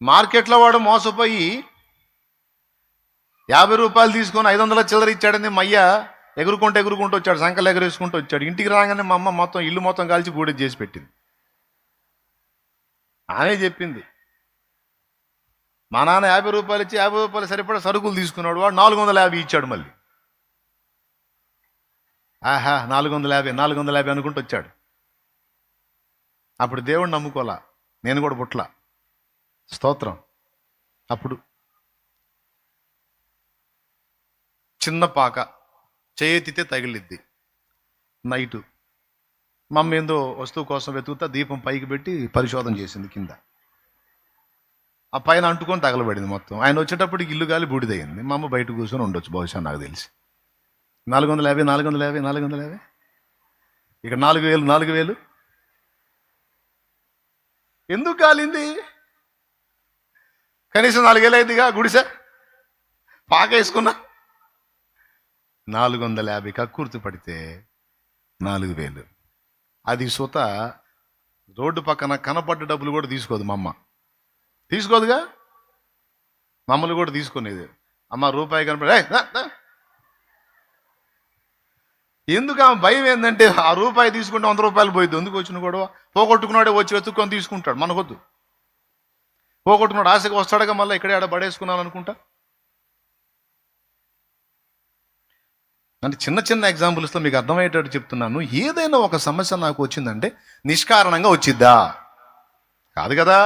మార్కెట్లో వాడు మోసపోయి 50 రూపాయలు తీసుకొని 500 చిల్లర ఇచ్చాడని మయ్య ఎగురుకుంటూ వచ్చాడు, సంకలు ఎగురేసుకుంటూ వచ్చాడు. ఇంటికి రాగానే మా అమ్మ మొత్తం ఇల్లు మొత్తం కాల్చి బూడిద చేసి పెట్టింది. ఆమె చెప్పింది, మా నాన్న 50 రూపాయలు ఇచ్చి 50 రూపాయలు సరిపడా సరుకులు తీసుకున్నాడు, వాడు 450 ఇచ్చాడు. మళ్ళీ ఆహా 450 అనుకుంటూ వచ్చాడు. అప్పుడు దేవుడు నమ్ముకోలా, నేను కూడా పుట్ల. స్తోత్రం. అప్పుడు చిన్న పాక చేయెత్తితే తగిలిద్ది. నైటు మా అమ్మ ఏందో వస్తువు కోసం వెతుకుతా దీపం పైకి పెట్టి పరిశోధన చేసింది. కింద ఆ పైన అంటుకొని తగలబడింది మొత్తం. ఆయన వచ్చేటప్పటికి ఇల్లు గాలి బూడిదయింది. మా అమ్మ బయట కూర్చొని ఉండొచ్చు బహుశా, నాకు తెలిసి. 450 ఇక్కడ 4000 ఎందుకు కాలింది? కనీసం 4000 అయిందిగా గుడిసె పాక వేసుకున్నా. 450 కక్కుర్తి పడితే 4000. అది సుత రోడ్డు పక్కన కనపడ్డ డబ్బులు కూడా తీసుకోదు మా అమ్మ. తీసుకోదుగా, మమ్మల్ని కూడా తీసుకునేది. అమ్మ రూపాయి కనపడే ఎందుకు ఆమె భయం ఏంటంటే ఆ రూపాయి తీసుకుంటే 100 రూపాయలు పోయిద్ది. ఎందుకు వచ్చిన గొడవ? పోగొట్టుకున్నాడే వచ్చి వెతుక్కొని తీసుకుంటాడు, మనకొద్దు. పోగొట్టుకున్నాడు ఆశగా వస్తాడుగా, మళ్ళీ ఇక్కడే ఆడ పడేసుకున్నాను అనుకుంటా. అంటే చిన్న చిన్న ఎగ్జాంపుల్స్తో మీకు అర్థమయ్యేటట్టు చెప్తున్నాను. ఏదైనా ఒక సమస్య నాకు వచ్చిందంటే నిష్కారణంగా వచ్చిద్దా? కాదు కదా.